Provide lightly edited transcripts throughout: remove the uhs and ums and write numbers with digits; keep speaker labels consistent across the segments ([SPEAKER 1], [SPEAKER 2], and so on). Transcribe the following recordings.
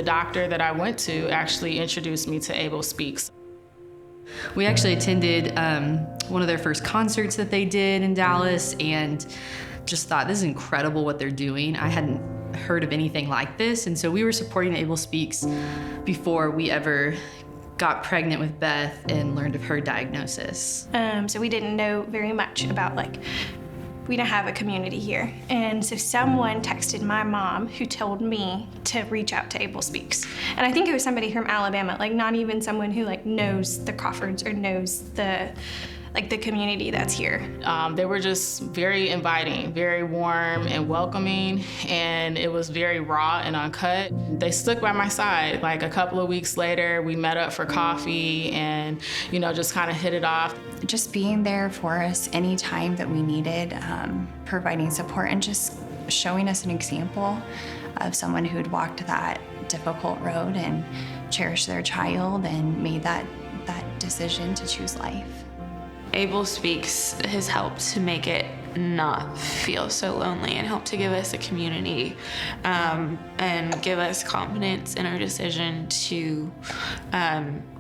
[SPEAKER 1] The doctor that I went to actually introduced me to Abel Speaks.
[SPEAKER 2] We actually attended one of their first concerts that they did in Dallas and just thought, this is incredible what they're doing. I hadn't heard of anything like this, and so we were supporting Abel Speaks before we ever got pregnant with Beth and learned of her diagnosis.
[SPEAKER 3] So we didn't know very much about, we don't have a community here. And so someone texted my mom who told me to reach out to Abel Speaks. And I think it was somebody from Alabama, not even someone who knows the Crawfords or knows the community that's here.
[SPEAKER 1] They were just very inviting, very warm and welcoming, and it was very raw and uncut. They stuck by my side. A couple of weeks later, we met up for coffee and, just kind of hit it off.
[SPEAKER 4] Just being there for us anytime that we needed, providing support and just showing us an example of someone who had walked that difficult road and cherished their child and made that decision to choose life.
[SPEAKER 5] Abel Speaks has helped to make it not feel so lonely and help to give us a community and give us confidence in our decision to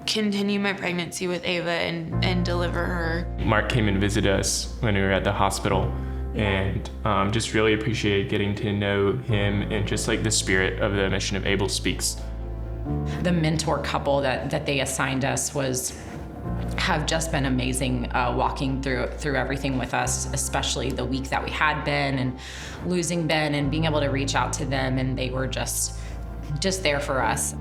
[SPEAKER 5] continue my pregnancy with Ava and deliver her.
[SPEAKER 6] Mark came and visited us when we were at the hospital and just really appreciated getting to know him and just the spirit of the mission of Abel Speaks.
[SPEAKER 7] The mentor couple that they assigned us have just been amazing, walking through everything with us, especially the week that we had Ben and losing Ben and being able to reach out to them, and they were just there for us.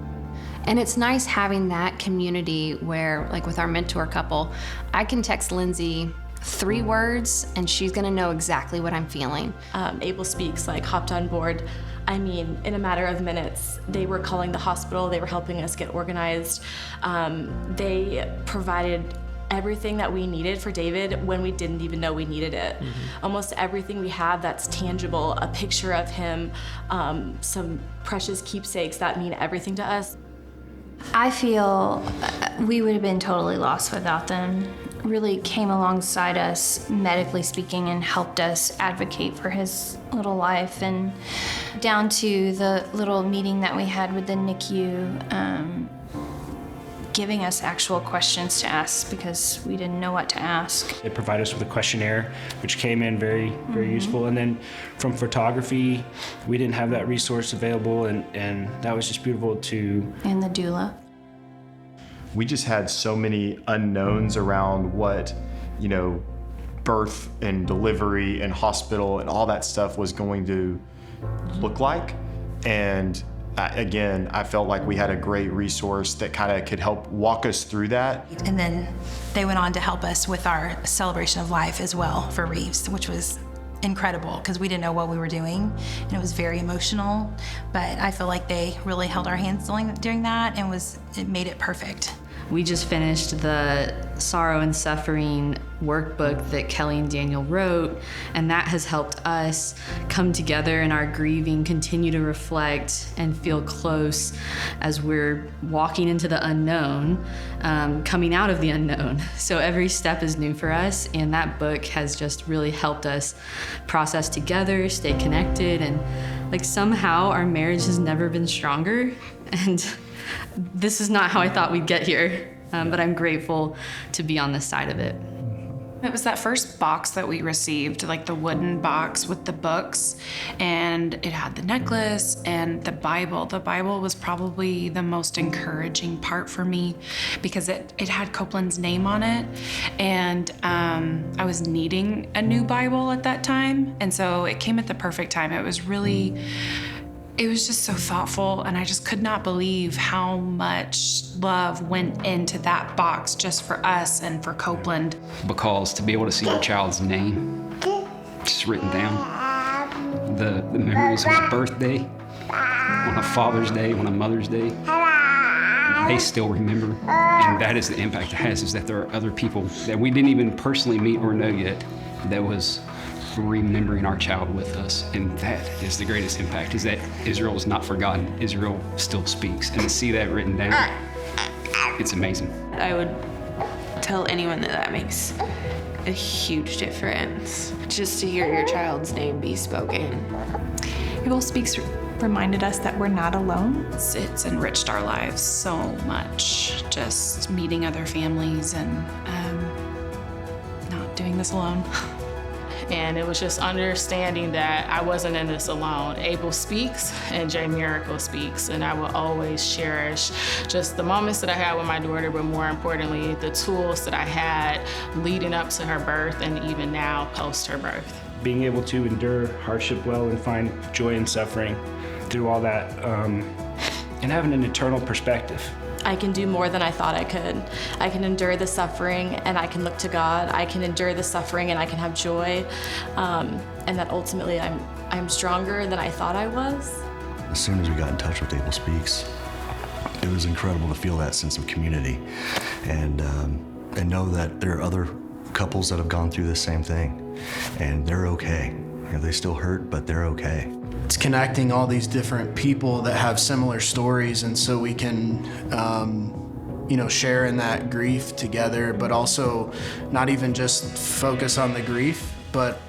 [SPEAKER 8] And it's nice having that community where, with our mentor couple, I can text Lindsay 3 words and she's gonna know exactly what I'm feeling.
[SPEAKER 9] Abel Speaks hopped on board. In a matter of minutes, they were calling the hospital, they were helping us get organized. They provided everything that we needed for David when we didn't even know we needed it. Mm-hmm. Almost everything we have that's tangible, a picture of him, some precious keepsakes that mean everything to us.
[SPEAKER 3] I feel we would have been totally lost without them. Really came alongside us, medically speaking, and helped us advocate for his little life. And down to the little meeting that we had with the NICU, giving us actual questions to ask because we didn't know what to ask.
[SPEAKER 10] They provided us with a questionnaire, which came in very useful. And then from photography, we didn't have that resource available, and that was just beautiful too.
[SPEAKER 3] And the doula.
[SPEAKER 11] We just had so many unknowns around what, birth and delivery and hospital and all that stuff was going to look like. And again, I felt like we had a great resource that kind of could help walk us through that.
[SPEAKER 12] And then they went on to help us with our celebration of life as well for Reeves, which was incredible because we didn't know what we were doing, and it was very emotional. But I feel like they really held our hands during that, and it made it perfect.
[SPEAKER 2] We just finished the Sorrow and Suffering workbook that Kelly and Daniel wrote, and that has helped us come together in our grieving, continue to reflect and feel close as we're walking into the unknown, coming out of the unknown. So every step is new for us, and that book has just really helped us process together, stay connected, and somehow our marriage has never been stronger. And this is not how I thought we'd get here, but I'm grateful to be on this side of it.
[SPEAKER 13] It was that first box that we received, the wooden box with the books, and it had the necklace and the Bible. The Bible was probably the most encouraging part for me because it had Copeland's name on it, and I was needing a new Bible at that time, and so it came at the perfect time. It was just so thoughtful, and I just could not believe how much love went into that box just for us and for Copeland.
[SPEAKER 14] Because to be able to see your child's name just written down, the memories on a birthday, on a Father's Day, on a Mother's Day, they still remember. And that is the impact it has, is that there are other people that we didn't even personally meet or know yet that was remembering our child with us. And that is the greatest impact, is that Israel is not forgotten. Israel still speaks. And to see that written down, it's amazing.
[SPEAKER 5] I would tell anyone that makes a huge difference, just to hear your child's name be spoken.
[SPEAKER 8] Abel Speaks
[SPEAKER 15] reminded us that we're not alone.
[SPEAKER 13] It's enriched our lives so much, just meeting other families and not doing this alone.
[SPEAKER 1] And it was just understanding that I wasn't in this alone. Abel speaks and J Miracle speaks, and I will always cherish just the moments that I had with my daughter, but more importantly, the tools that I had leading up to her birth and even now post her birth.
[SPEAKER 10] Being able to endure hardship well and find joy in suffering through all that, and having an eternal perspective.
[SPEAKER 9] I can do more than I thought I could. I can endure the suffering and I can look to God. I can endure the suffering and I can have joy. And that ultimately I'm stronger than I thought I was.
[SPEAKER 16] As soon as we got in touch with Abel Speaks, it was incredible to feel that sense of community and know that there are other couples that have gone through the same thing and they're okay. You know, they still hurt, but they're okay.
[SPEAKER 17] It's connecting all these different people that have similar stories, and so we can, share in that grief together, but also not even just focus on the grief, but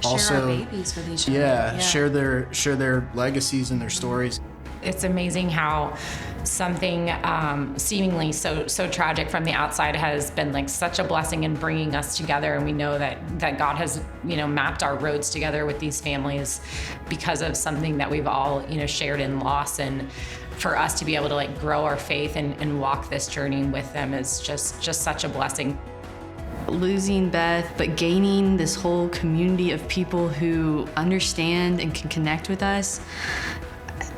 [SPEAKER 17] also
[SPEAKER 13] share our babies with each other.
[SPEAKER 17] Yeah, share their legacies and their stories.
[SPEAKER 7] It's amazing how something seemingly so tragic from the outside has been like such a blessing in bringing us together, and we know that God has mapped our roads together with these families because of something that we've all shared in loss, and for us to be able to like grow our faith and walk this journey with them is just such a blessing.
[SPEAKER 2] Losing Beth, but gaining this whole community of people who understand and can connect with us.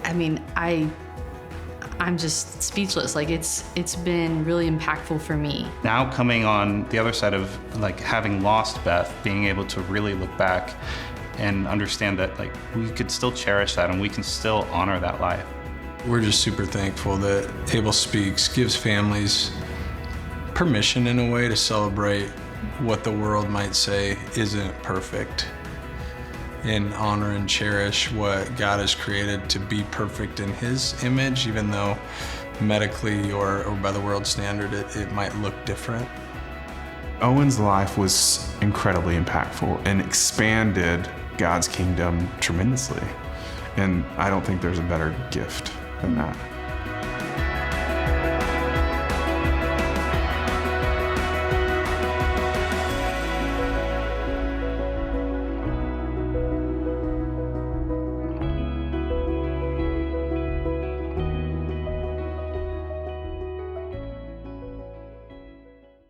[SPEAKER 2] I mean, I'm just speechless. Like it's been really impactful for me.
[SPEAKER 18] Now coming on the other side of like having lost Beth, being able to really look back and understand that like we could still cherish that and we can still honor that life.
[SPEAKER 19] We're just super thankful that Abel Speaks gives families permission in a way to celebrate what the world might say isn't perfect, and honor and cherish what God has created to be perfect in His image, even though medically or by the world standard it might look different.
[SPEAKER 20] Owen's life was incredibly impactful and expanded God's kingdom tremendously. And I don't think there's a better gift than that.